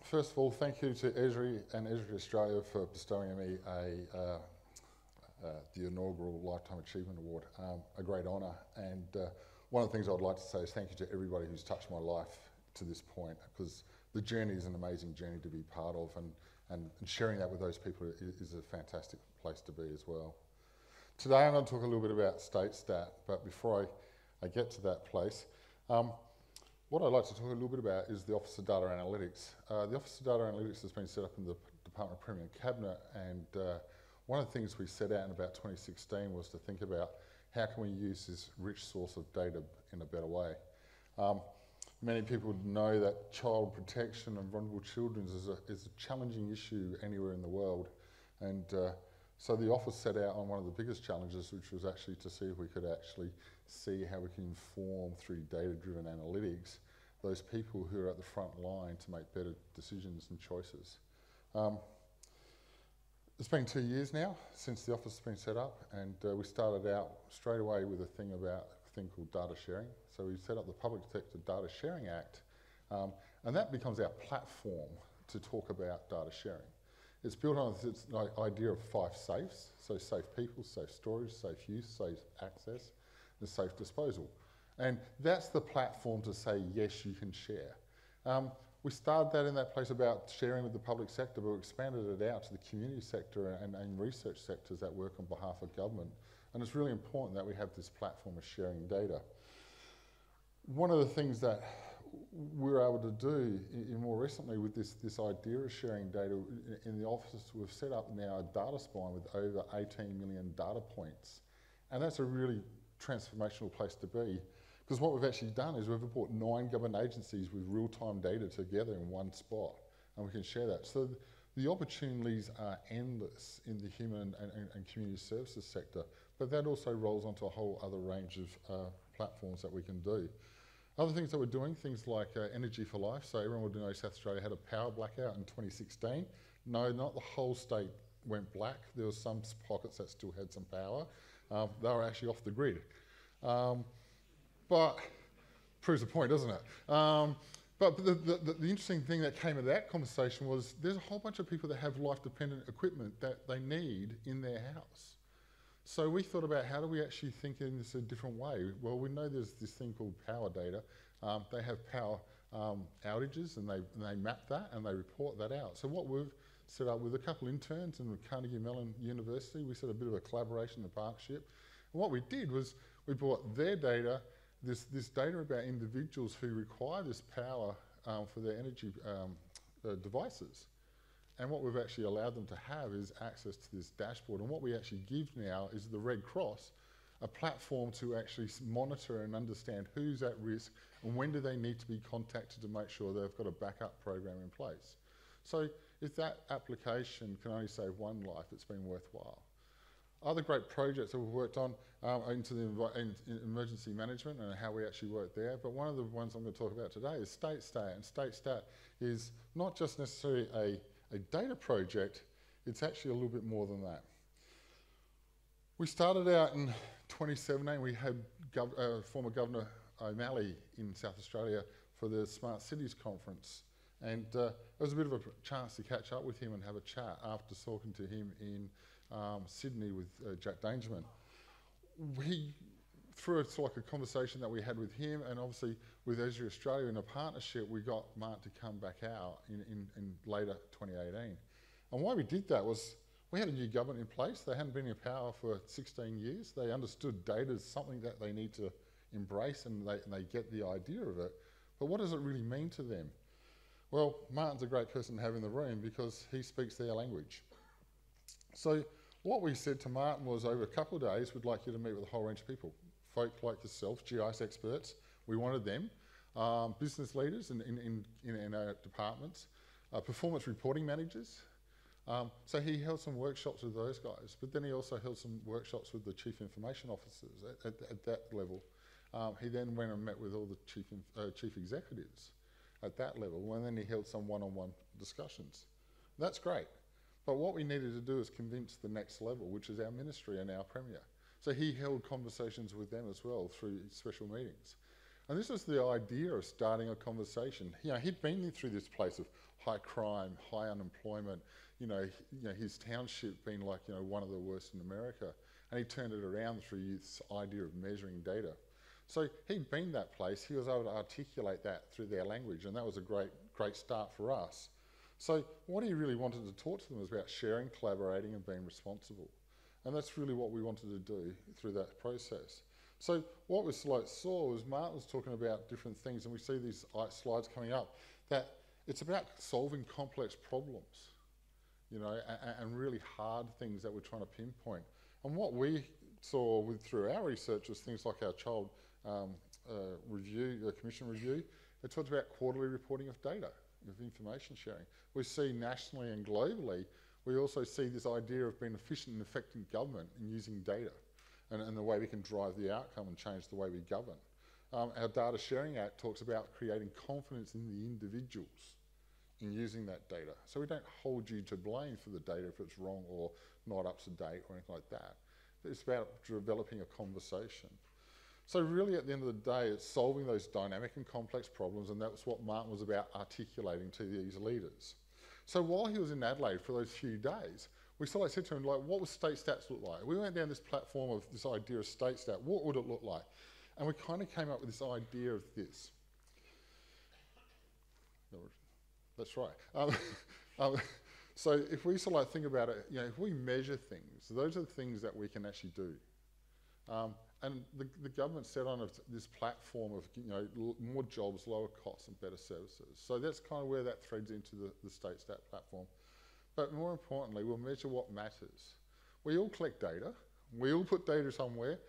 First of all, thank you to Esri and Esri Australia for bestowing on me the inaugural Lifetime Achievement Award. A great honour, and one of the things I'd like to say is thank you to everybody who's touched my life to this point, because the journey is an amazing journey to be part of, and sharing that with those people is a fantastic place to be as well. Today I'm going to talk a little bit about StateStat, but before I get to that place, what I'd like to talk a little bit about is the Office of Data Analytics. The Office of Data Analytics has been set up in the Department of Premier and Cabinet, and one of the things we set out in about 2016 was to think about how can we use this rich source of data in a better way. Many people know that child protection and vulnerable children is a challenging issue anywhere in the world, and so the office set out on one of the biggest challenges, which was actually to see if we could actually see how we can inform through data-driven analytics those people who are at the front line to make better decisions and choices. It's been 2 years now since the office has been set up, and we started out straight away with a thing called data sharing. So we set up the Public Sector Data Sharing Act, and that becomes our platform to talk about data sharing. It's built on this idea of 5 safes, so safe people, safe storage, safe use, safe access, and safe disposal. And that's the platform to say, yes, you can share. We started that in that place about sharing with the public sector, but we expanded it out to the community sector and research sectors that work on behalf of government. And it's really important that we have this platform of sharing data. One of the things that we're able to do more recently with this idea of sharing data in the office, we've set up now a data spine with over 18 million data points. And that's a really transformational place to be, because what we've actually done is we've brought 9 government agencies with real-time data together in one spot, and we can share that. So the opportunities are endless in the human and community services sector, but that also rolls onto a whole other range of platforms that we can do. Other things that we're doing, things like Energy for Life. So everyone would know South Australia had a power blackout in 2016. No, not the whole state went black. There were some pockets that still had some power. They were actually off the grid. But proves the point, doesn't it? But the interesting thing that came of that conversation was there's a whole bunch of people that have life-dependent equipment that they need in their house. So we thought about how do we actually think in this a different way? Well, we know there's this thing called power data. They have power outages, and they map that and they report that out. So what we've set up with a couple interns and with Carnegie Mellon University, we set a bit of a collaboration and partnership. And what we did was we brought their data, this data about individuals who require this power for their energy devices. And what we've actually allowed them to have is access to this dashboard. And what we actually give now is the Red Cross, a platform to actually monitor and understand who's at risk and when do they need to be contacted to make sure they've got a backup program in place. So if that application can only save one life, it's been worthwhile. Other great projects that we've worked on into the emergency management and how we actually work there. But one of the ones I'm going to talk about today is StateStat. And StateStat is not just necessarily a data project, it's actually a little bit more than that. We started out in 2017, we had former Governor O'Malley in South Australia for the Smart Cities Conference. And it was a bit of a chance to catch up with him and have a chat after talking to him in Sydney with Jack Dangerman. Through a conversation that we had with him, and obviously with Esri Australia in a partnership, we got Mark to come back out in later 2018. And why we did that was we had a new government in place. They hadn't been in power for 16 years. They understood data as something that they need to embrace, and they get the idea of it. But what does it really mean to them? Well, Martin's a great person to have in the room because he speaks their language. So what we said to Martin was, over a couple of days, we'd like you to meet with a whole range of people. Folk like yourself, GIS experts, we wanted them, business leaders in our departments, performance reporting managers. So he held some workshops with those guys, but then he also held some workshops with the chief information officers at that level. He then went and met with all the chief executives at that level, and then he held some one-on-one discussions. That's great. But what we needed to do is convince the next level, which is our ministry and our premier. So he held conversations with them as well through special meetings. And this was the idea of starting a conversation. You know, he'd been through this place of high crime, high unemployment, his township being like, one of the worst in America. And he turned it around through this idea of measuring data. So he'd been that place, he was able to articulate that through their language, and that was a great start for us. So what he really wanted to talk to them was about sharing, collaborating, and being responsible. And that's really what we wanted to do through that process. So what we saw was Martin was talking about different things, and we see these slides coming up, that it's about solving complex problems, and really hard things that we're trying to pinpoint. And what we saw through our research was things like our child commission review. It talked about quarterly reporting of data, of information sharing. We see nationally and globally, we also see this idea of being efficient and effective government in using data and the way we can drive the outcome and change the way we govern. Our Data Sharing Act talks about creating confidence in the individuals in using that data. So we don't hold you to blame for the data if it's wrong or not up to date or anything like that. It's about developing a conversation. So really at the end of the day, it's solving those dynamic and complex problems, and that was what Martin was about articulating to these leaders. So while he was in Adelaide for those few days, we sort of said to him, like, what would StateStats look like? We went down this platform of this idea of StateStat. What would it look like? And we kind of came up with this idea of this. That's right. So if we sort of think about it, if we measure things, those are the things that we can actually do. And the government set on this platform of more jobs, lower costs, and better services. So that's kind of where that threads into the StateStat platform. But more importantly, we'll measure what matters. We all collect data. We all put data somewhere.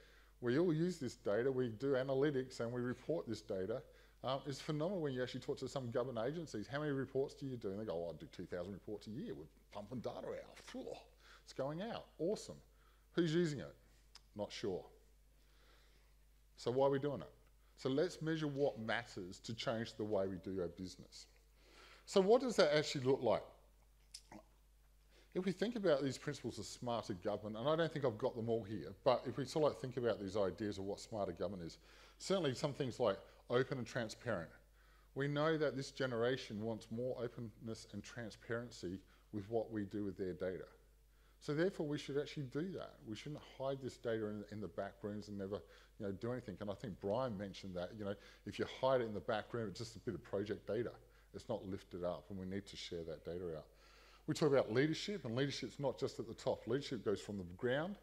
We all use this data. We do analytics and we report this data. It's phenomenal when you actually talk to some government agencies. How many reports do you do? And they go, oh, I do 2,000 reports a year. We're pumping data out. It's going out. Awesome. Who's using it? Not sure. So why are we doing it? So let's measure what matters to change the way we do our business. So what does that actually look like? If we think about these principles of smarter government, and I don't think I've got them all here, but if we sort of think about these ideas of what smarter government is, certainly some things like open and transparent. We know that this generation wants more openness and transparency with what we do with their data. So therefore we should actually do that. We shouldn't hide this data in the back rooms and never do anything. And I think Brian mentioned that, if you hide it in the back room, it's just a bit of project data. It's not lifted up, and we need to share that data out. We talk about leadership, and leadership's not just at the top. Leadership goes from the ground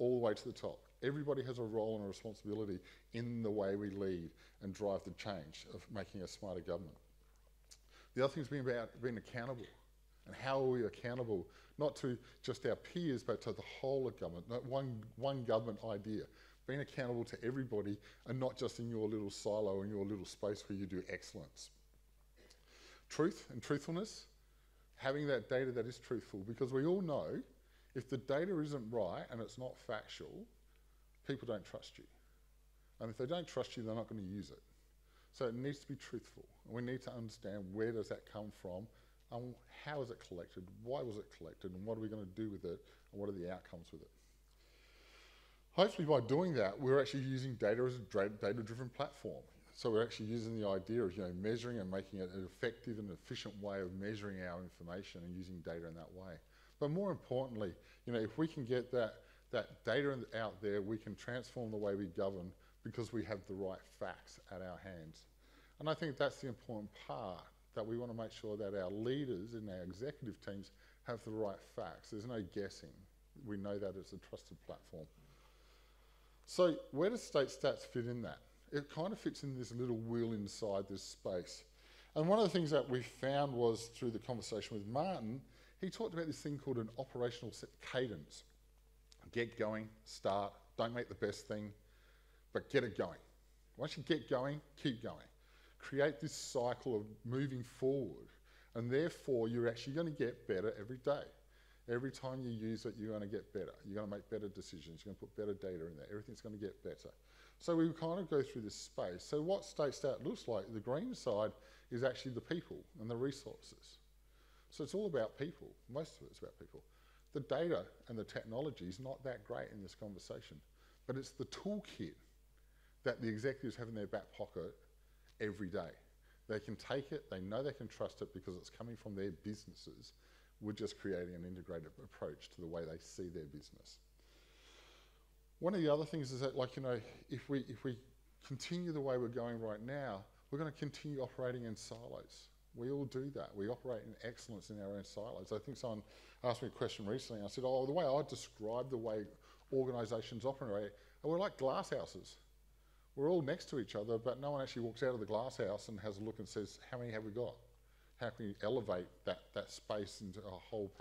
all the way to the top. Everybody has a role and a responsibility in the way we lead and drive the change of making a smarter government. The other thing is being accountable. And how are we accountable, not to just our peers, but to the whole of government, not one government idea. Being accountable to everybody and not just in your little silo, in your little space where you do excellence. Truth and truthfulness, having that data that is truthful, because we all know if the data isn't right and it's not factual, people don't trust you. And if they don't trust you, they're not going to use it. So it needs to be truthful. And we need to understand where does that come from, and how is it collected, why was it collected, and what are we going to do with it, and what are the outcomes with it. Hopefully by doing that, we're actually using data as a data-driven platform. So we're actually using the idea of measuring and making it an effective and efficient way of measuring our information and using data in that way. But more importantly, if we can get that data out there, we can transform the way we govern because we have the right facts at our hands. And I think that's the important part, that we want to make sure that our leaders and our executive teams have the right facts. There's no guessing. We know that it's a trusted platform. So where does StateStats fit in that? It kind of fits in this little wheel inside this space. And one of the things that we found was through the conversation with Martin, he talked about this thing called an operational cadence. Get going, start, don't make the best thing, but get it going. Once you get going, keep going. Create this cycle of moving forward, and therefore you're actually going to get better every day. Every time you use it, you're going to get better. You're going to make better decisions. You're going to put better data in there. Everything's going to get better. So we kind of go through this space. So what StateStat looks like, the green side is actually the people and the resources. So it's all about people. Most of it's about people. The data and the technology is not that great in this conversation, but it's the toolkit that the executives have in their back pocket every day. They can take it, they know they can trust it because it's coming from their businesses. We're just creating an integrated approach to the way they see their business. One of the other things is that, like, you know, if we continue the way we're going right now, we're going to continue operating in silos. We all do that. We operate in excellence in our own silos. I think someone asked me a question recently, and I said, oh, the way I describe the way organisations operate, we're like glass houses. We're all next to each other, but no one actually walks out of the glass house and has a look and says, how many have we got? How can we elevate that space into a whole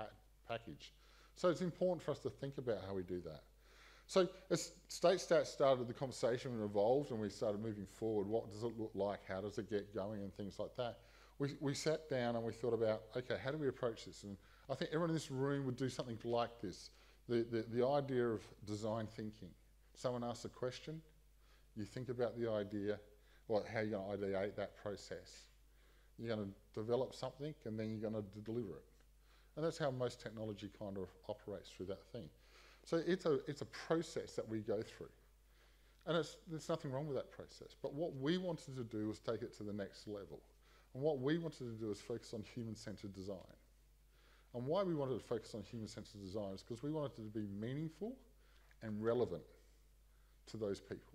package? So it's important for us to think about how we do that. So as StateStat started the conversation and evolved and we started moving forward, what does it look like? How does it get going and things like that? We sat down and we thought about, okay, how do we approach this? And I think everyone in this room would do something like this. The idea of design thinking. Someone asks a question, you think about the idea, or how you're going to ideate that process. You're going to develop something and then you're going to deliver it. And that's how most technology kind of operates through that thing. So it's a process that we go through. And there's nothing wrong with that process. But what we wanted to do was take it to the next level. And what we wanted to do is focus on human-centered design. And why we wanted to focus on human-centered design is because we wanted it to be meaningful and relevant to those people.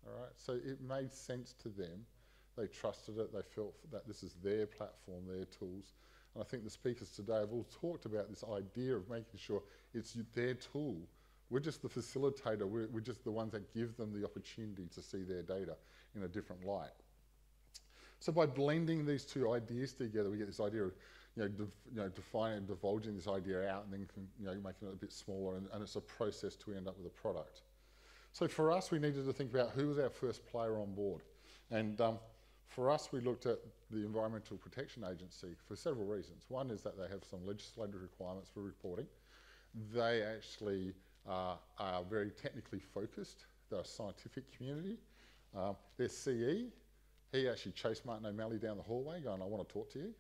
All right? So it made sense to them. They trusted it. They felt that this is their platform, their tools. And I think the speakers today have all talked about this idea of making sure it's their tool. We're just the facilitator. We're just the ones that give them the opportunity to see their data in a different light. So by blending these two ideas together, we get this idea of defining and divulging this idea out and then making it a bit smaller, and it's a process to end up with a product. So for us, we needed to think about who was our first player on board. And for us, we looked at the Environmental Protection Agency for several reasons. One is that they have some legislative requirements for reporting. They actually are very technically focused. They're a scientific community. Their CE, he actually chased Martin O'Malley down the hallway going, I want to talk to you.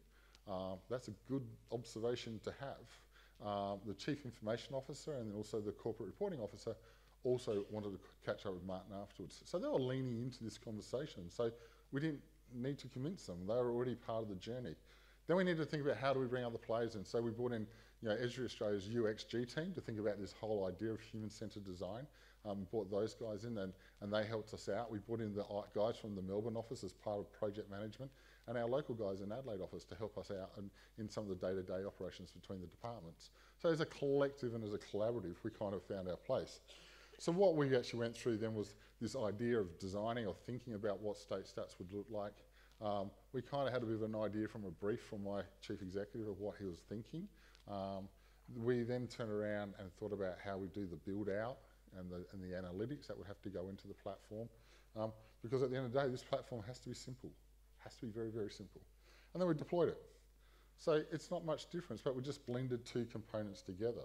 That's a good observation to have. The Chief Information Officer and also the Corporate Reporting Officer also wanted to catch up with Martin afterwards. So they were leaning into this conversation. So we didn't need to convince them. They were already part of the journey. Then we needed to think about how do we bring other players in. So we brought in Esri Australia's UXG team to think about this whole idea of human-centered design. Brought those guys in and they helped us out. We brought in the guys from the Melbourne office as part of project management and our local guys in Adelaide office to help us out in some of the day-to-day operations between the departments. So as a collective and as a collaborative, we kind of found our place. So what we actually went through then was this idea of designing or thinking about what StateStats would look like. We kind of had a bit of an idea from a brief from my chief executive of what he was thinking. We then turned around and thought about how we do the build out and the analytics that would have to go into the platform. Because at the end of the day, this platform has to be simple. Has to be very, very simple. And then we deployed it. So it's not much difference, but we just blended two components together.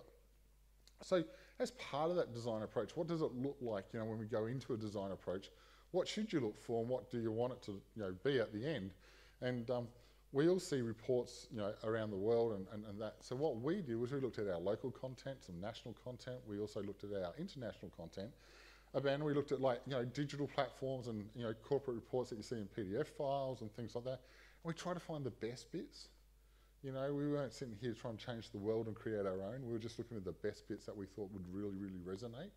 So as part of that design approach, what does it look like, when we go into a design approach? What should you look for and what do you want it to be at the end? And we all see reports around the world and that. So what we did was we looked at our local content, some national content. We also looked at our international content. And we looked at digital platforms and corporate reports that you see in PDF files and things like that. And we tried to find the best bits. We weren't sitting here trying to change the world and create our own. We were just looking at the best bits that we thought would really, really resonate.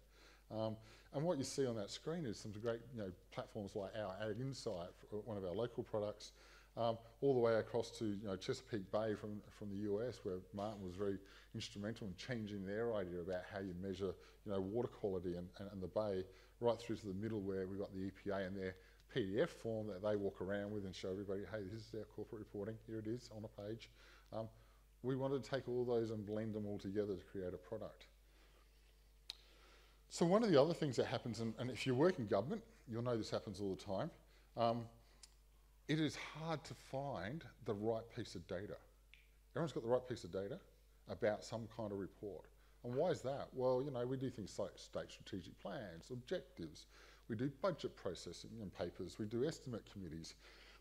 And what you see on that screen is some great platforms like our Ag Insight, one of our local products, all the way across to Chesapeake Bay from the US, where Martin was very instrumental in changing their idea about how you measure water quality and the bay, right through to the middle where we've got the EPA and their PDF form that they walk around with and show everybody, hey, this is our corporate reporting, here it is on a page. We wanted to take all those and blend them all together to create a product. So one of the other things that happens, and if you work in government, you'll know this happens all the time, it is hard to find the right piece of data. Everyone's got the right piece of data about some kind of report. And why is that? Well, we do things like state strategic plans, objectives, we do budget processing and papers, we do estimate committees,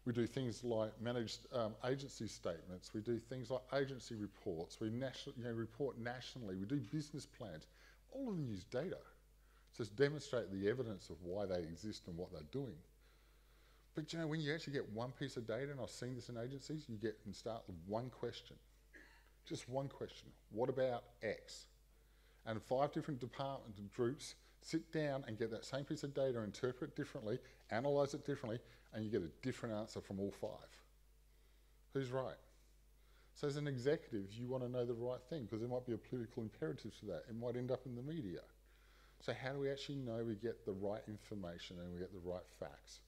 we do things like managed agency statements, we do things like agency reports, we report nationally, we do business plans. All of them use data. So it's demonstrate the evidence of why they exist and what they're doing. But you know, when you actually get one piece of data, and I've seen this in agencies, you get and start with one question. Just one question. What about X? And 5 different department groups sit down and get that same piece of data, interpret it differently, analyse it differently, and you get a different answer from all 5. Who's right? So as an executive, you want to know the right thing, because there might be a political imperative to that. It might end up in the media. So how do we actually know we get the right information and we get the right facts?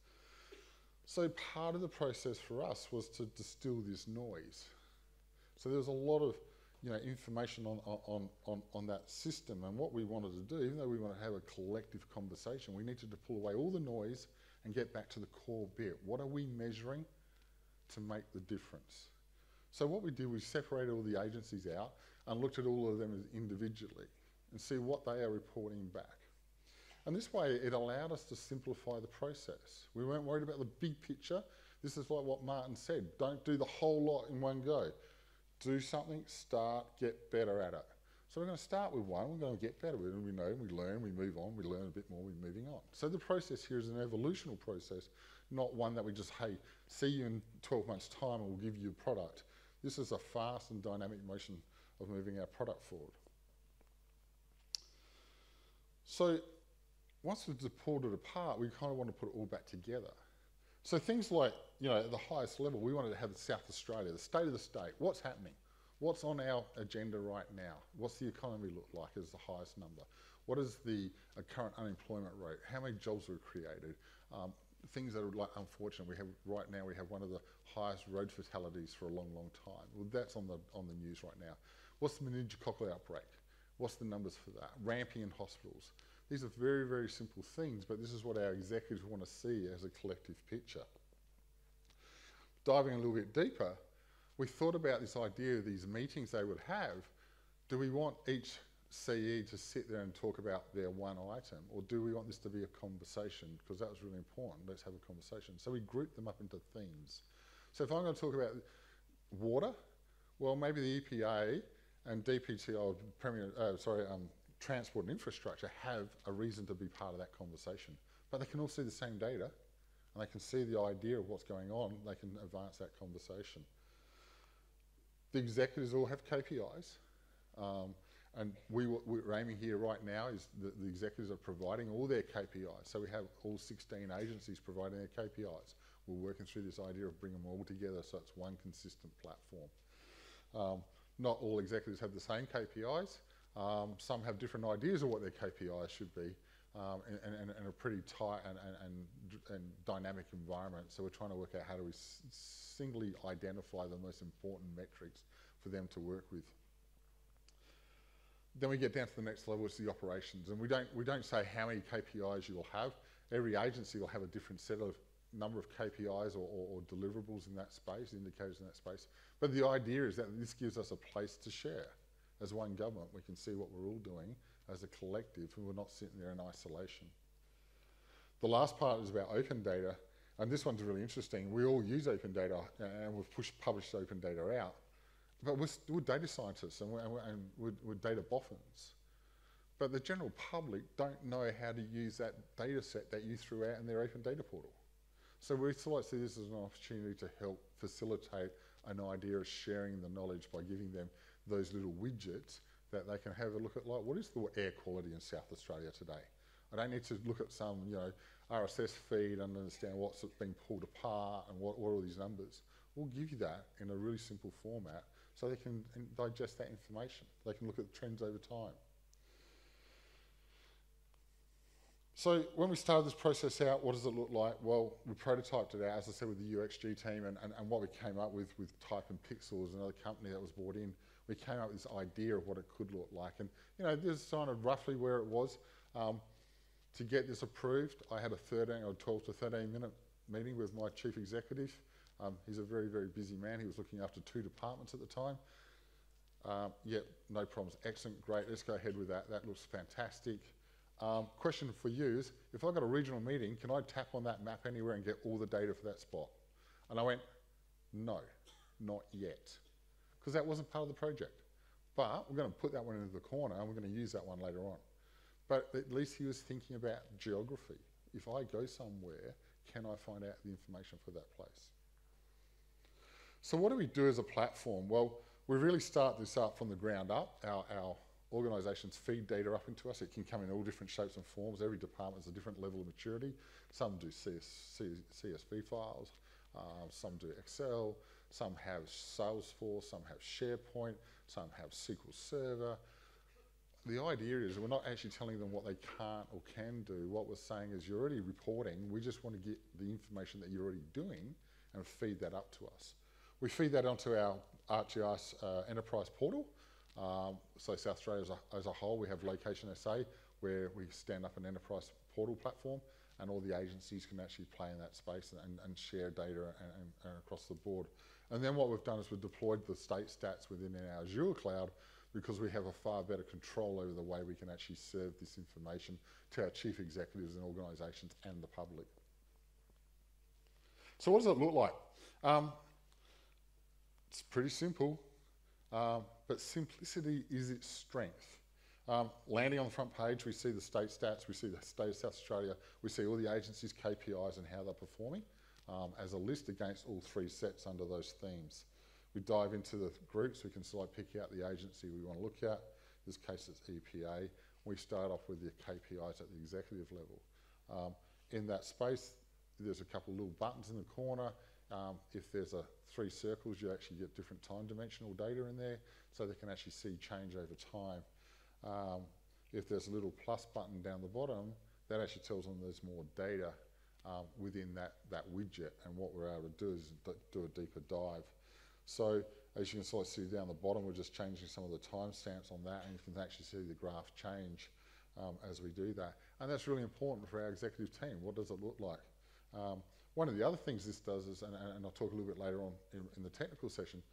So part of the process for us was to distill this noise. So there was a lot of information on that system, and what we wanted to do, even though we want to have a collective conversation, we needed to pull away all the noise and get back to the core bit. What are we measuring to make the difference? So what we did, we separated all the agencies out and looked at all of them as individually and see what they are reporting back. And this way, it allowed us to simplify the process. We weren't worried about the big picture. This is like what Martin said, don't do the whole lot in one go. Do something, start, get better at it. So we're going to start with one, we're going to get better with it, and we know, we learn, we move on, we learn a bit more, we're moving on. So the process here is an evolutional process, not one that we just, hey, see you in 12 months' time and we'll give you a product. This is a fast and dynamic motion of moving our product forward. So once we've pulled it apart, we kind of want to put it all back together. So things like, at the highest level, we wanted to have South Australia, the state of the state. What's happening? What's on our agenda right now? What's the economy look like as the highest number? What is the current unemployment rate? How many jobs were created? Things that are like unfortunate. Right now we have one of the highest road fatalities for a long, long time. Well, that's on the news right now. What's the meningococcal outbreak? What's the numbers for that? Ramping in hospitals. These are very, very simple things, but this is what our executives want to see as a collective picture. Diving a little bit deeper, we thought about this idea of these meetings they would have. Do we want each CE to sit there and talk about their one item, or do we want this to be a conversation? Because that was really important. Let's have a conversation. So we grouped them up into themes. So if I'm going to talk about water, well, maybe the EPA and DPTI, Transport and Infrastructure, have a reason to be part of that conversation. But they can all see the same data, and they can see the idea of what's going on. They can advance that conversation. The executives all have KPIs, and we're aiming here right now is that the executives are providing all their KPIs. So we have all 16 agencies providing their KPIs. We're working through this idea of bringing them all together so it's one consistent platform. Not all executives have the same KPIs. Some have different ideas of what their KPIs should be, and a pretty tight and dynamic environment. So we're trying to work out how do we singly identify the most important metrics for them to work with. Then we get down to the next level, which is the operations, and we don't say how many KPIs you will have. Every agency will have a different set of number of KPIs or deliverables in that space, indicators in that space. But the idea is that this gives us a place to share. As one government, we can see what we're all doing as a collective, and we're not sitting there in isolation. The last part is about open data, and this one's really interesting. We all use open data, and we've published open data out, but we're data scientists and we're data boffins. But the general public don't know how to use that data set that you threw out in their open data portal. So we sort of see this as an opportunity to help facilitate an idea of sharing the knowledge by giving them those little widgets that they can have a look at, like, what is the air quality in South Australia today? I don't need to look at some, RSS feed and understand what's being pulled apart and what are all these numbers. We'll give you that in a really simple format so they can digest that information. They can look at the trends over time. So when we started this process out, what does it look like? Well, we prototyped it out, as I said, with the UXG team, and what we came up with Type and Pixels, another company that was brought in. We came up with this idea of what it could look like. And, this is kind of roughly where it was. To get this approved, I had a 12 to 13 minute meeting with my chief executive. He's a very, very busy man. He was looking after 2 departments at the time. Yeah, no problems. Excellent, great. Let's go ahead with that. That looks fantastic. Question for you is, if I've got a regional meeting, can I tap on that map anywhere and get all the data for that spot? And I went, no, not yet, because that wasn't part of the project. But we're going to put that one into the corner and we're going to use that one later on. But at least he was thinking about geography. If I go somewhere, can I find out the information for that place? So what do we do as a platform? Well, we really start this up from the ground up. Our organisations feed data up into us. It can come in all different shapes and forms. Every department has a different level of maturity. Some do CSV files, some do Excel, some have Salesforce, some have SharePoint, some have SQL Server. The idea is we're not actually telling them what they can't or can do. What we're saying is you're already reporting. We just want to get the information that you're already doing and feed that up to us. We feed that onto our ArcGIS enterprise portal. So South Australia as a whole, we have Location SA, where we stand up an enterprise portal platform, and all the agencies can actually play in that space and share data and across the board. And then what we've done is we've deployed the StateStats within our Azure cloud, because we have a far better control over the way we can actually serve this information to our chief executives and organisations and the public. So what does it look like? It's pretty simple, but simplicity is its strength. Landing on the front page, we see the StateStats, we see the state of South Australia, we see all the agencies' KPIs and how they're performing as a list against all three sets under those themes. We dive into the groups, we can pick out the agency we want to look at. In this case it's EPA. We start off with the KPIs at the executive level. In that space, there's a couple of little buttons in the corner. If there's three circles, you actually get different time dimensional data in there, so they can actually see change over time. If there's a little plus button down the bottom, that actually tells them there's more data within that widget, and what we're able to do is do a deeper dive. So as you can see down the bottom, we're just changing some of the timestamps on that, and you can actually see the graph change as we do that. And that's really important for our executive team. What does it look like? One of the other things this does is, and I'll talk a little bit later on in the technical session,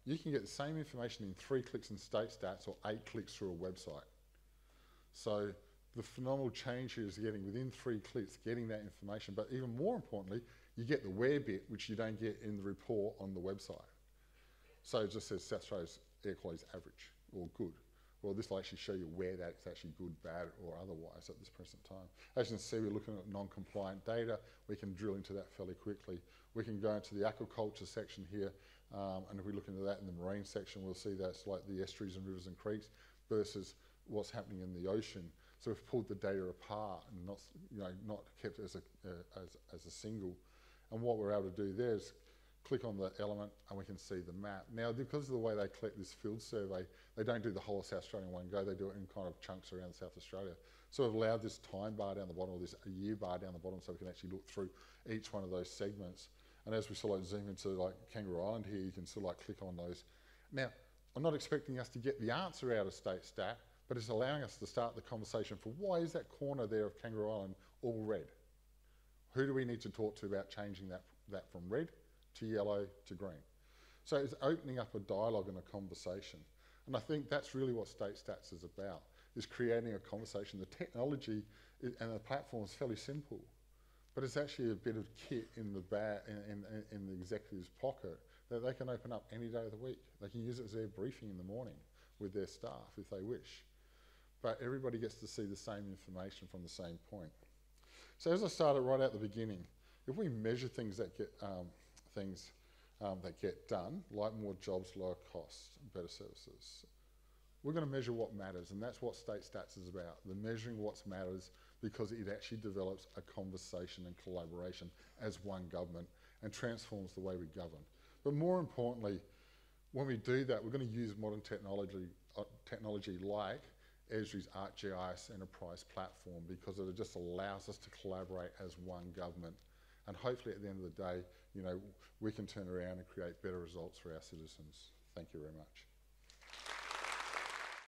you can get the same information in 3 clicks in StateStats or 8 clicks through a website. So the phenomenal change here is getting within 3 clicks, getting that information, but even more importantly, you get the where bit, which you don't get in the report on the website. So it just says South Australia's air quality is average or good. Well, this will actually show you where that's actually good, bad, or otherwise at this present time. As you can see, we're looking at non-compliant data. We can drill into that fairly quickly. We can go into the aquaculture section here, and if we look into that in the marine section, we'll see that's like the estuaries and rivers and creeks versus what's happening in the ocean. So we've pulled the data apart and not kept as a single. And what we're able to do there is click on the element and we can see the map. Now, because of the way they collect this field survey, they don't do the whole of South Australia in one go, they do it in kind of chunks around South Australia. So we've allowed this time bar down the bottom, or this year bar down the bottom, so we can actually look through each one of those segments. And as we zoom into like Kangaroo Island here, you can click on those. Now, I'm not expecting us to get the answer out of StateStat, but it's allowing us to start the conversation for why is that corner there of Kangaroo Island all red? Who do we need to talk to about changing that from red to yellow to green? So it's opening up a dialogue and a conversation. And I think that's really what StateStats is about, is creating a conversation. The technology and the platform is fairly simple, but it's actually a bit of kit in the executive's pocket that they can open up any day of the week. They can use it as their briefing in the morning with their staff if they wish. But everybody gets to see the same information from the same point. So as I started right at the beginning, if we measure things that get done, like more jobs, lower costs, better services, we're going to measure what matters, and that's what StateStats is about, the measuring what matters, because it actually develops a conversation and collaboration as one government and transforms the way we govern. But more importantly, when we do that, we're going to use modern technology like Esri's ArcGIS enterprise platform, because it just allows us to collaborate as one government. And hopefully at the end of the day, we can turn around and create better results for our citizens. Thank you very much.